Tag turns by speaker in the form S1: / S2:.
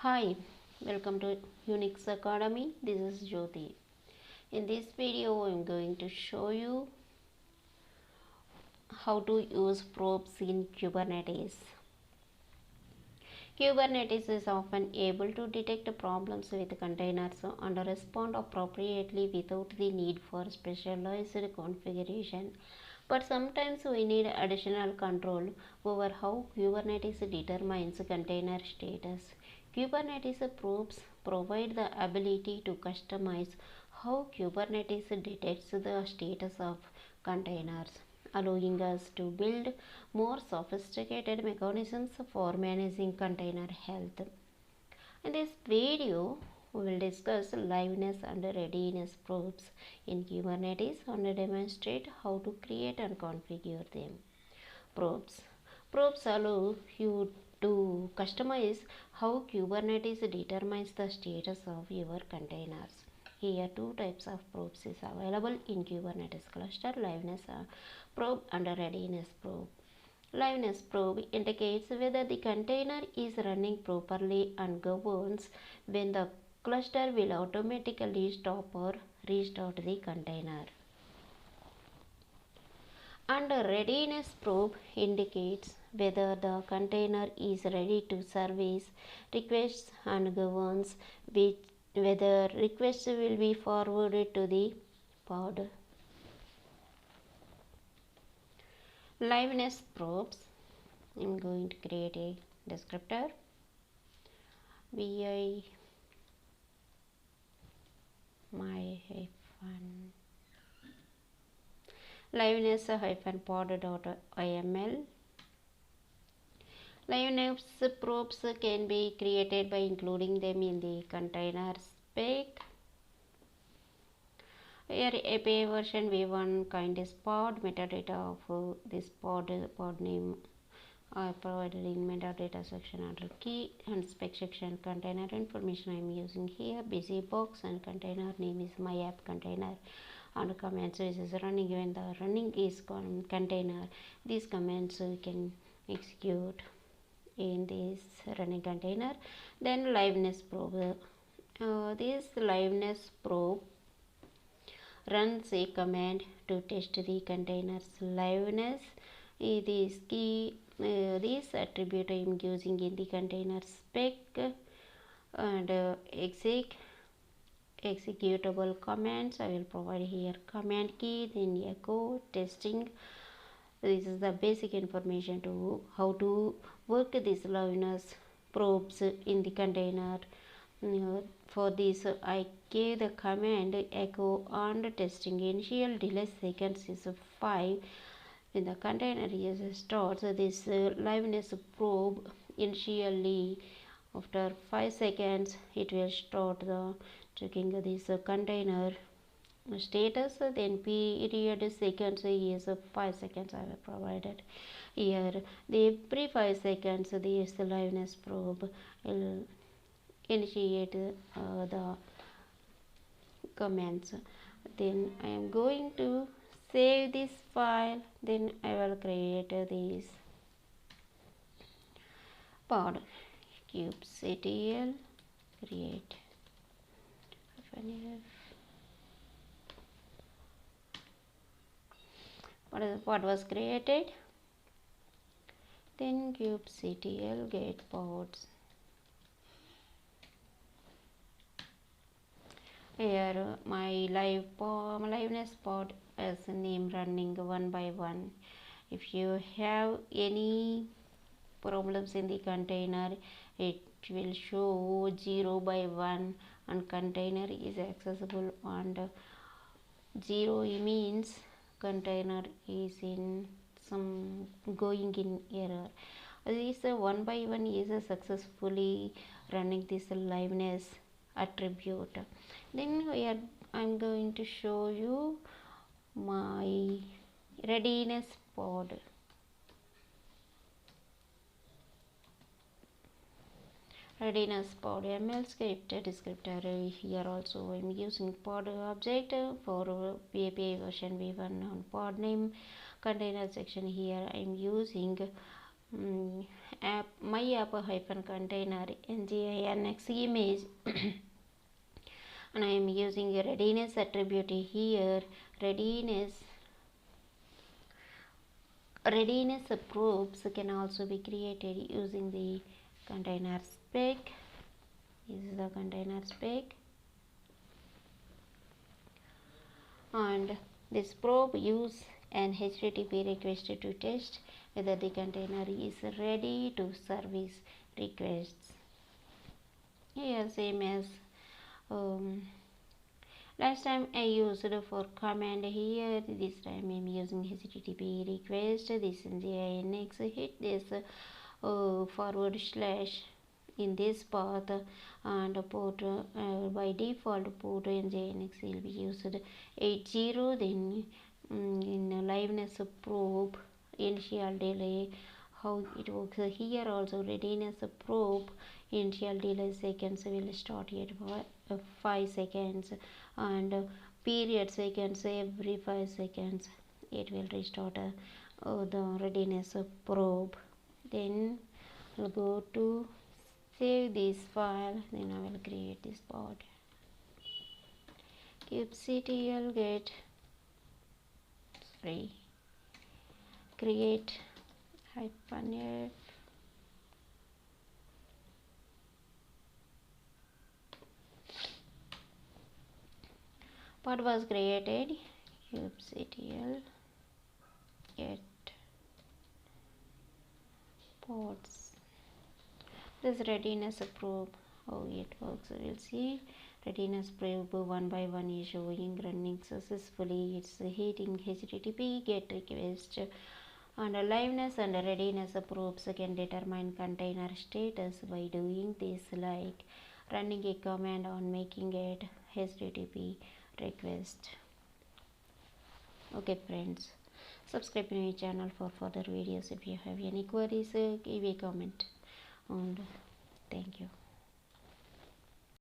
S1: Hi, welcome to Unix Academy. This is Jyoti. In this video, I am going to show you how to use probes in Kubernetes. Kubernetes is often able to detect problems with containers and respond appropriately without the need for specialized configuration. But sometimes we need additional control over how Kubernetes determines container status. Kubernetes probes provide the ability to customize how Kubernetes detects the status of containers, allowing us to build more sophisticated mechanisms for managing container health. In this video, we will discuss liveness and readiness probes in Kubernetes and demonstrate how to create and configure them. Probes. Probes allow you to customize how Kubernetes determines the status of your containers. Here, two types of probes is available in Kubernetes cluster: liveness probe and readiness probe. Liveness probe indicates whether the container is running properly and governs when the cluster will automatically stop or restart the container. And a readiness probe indicates whether the container is ready to service requests and governs whether requests will be forwarded to the pod. Liveness probes. I am going to create a descriptor. vi my hyphen liveness hyphen pod.iml. Liveness probes can be created by including them in the container spec. Here API version v1 kind is pod, metadata of this pod name are provided in metadata section under key, and spec section container information I am using here. Busy box and container name is my app container, and commands which is running when the running is container. These commands we can execute in this running container. Then liveness probe. This liveness probe runs a command to test the container's liveness. This key, this attribute I am using in the container spec, and executable commands I will provide here. Command key, then echo testing. This is the basic information to how to work this liveness probes in the container. For this, I gave the command echo and testing. Initial delay seconds is 5. When the container is starts, this liveness probe initially after 5 seconds it will start the checking this container status. Then period seconds is 5 seconds I have provided here. Every 5 seconds this liveness probe will initiate the commands. Then I am going to save this file. Then I will create this pod kubectl create what was created. Then kubectl get pods. Here my liveness pod as a name running one by one. If you have any problems in the container, it will show 0 by 1 and container is accessible, and 0 means container is in some going in error. This 1 by 1 is successfully running this liveness attribute. Then here I am going to show you my readiness pod. Readiness pod ML script descriptor. Here also I am using pod object for API version v1 on pod name. Container section, here I am using app my app hyphen container nginx image and I am using a readiness attribute here. Readiness proofs can also be created using the container spec. This is the container spec, and this probe use an HTTP request to test whether the container is ready to service requests. Here same as last time I used for command. Here this time I am using HTTP request. This nginx, hit this forward slash in this path, and port by default port nginx will be used 80. Then in liveness probe initial delay, how it works here also. Readiness probe initial delay seconds will start at 5 seconds, and period seconds every 5 seconds it will restart the readiness probe. Then I'll go to save this file. Then I will create this pod. kubectl get create -f pod was created. kubectl get pods. This readiness probe, how it works, we'll see. Readiness probe one by one is showing running successfully. It's hitting HTTP GET request, and liveness and readiness probes can determine container status by doing this, like running a command on making it HTTP request. Okay friends, subscribe to my channel for further videos. If you have any queries, give a comment, and thank you.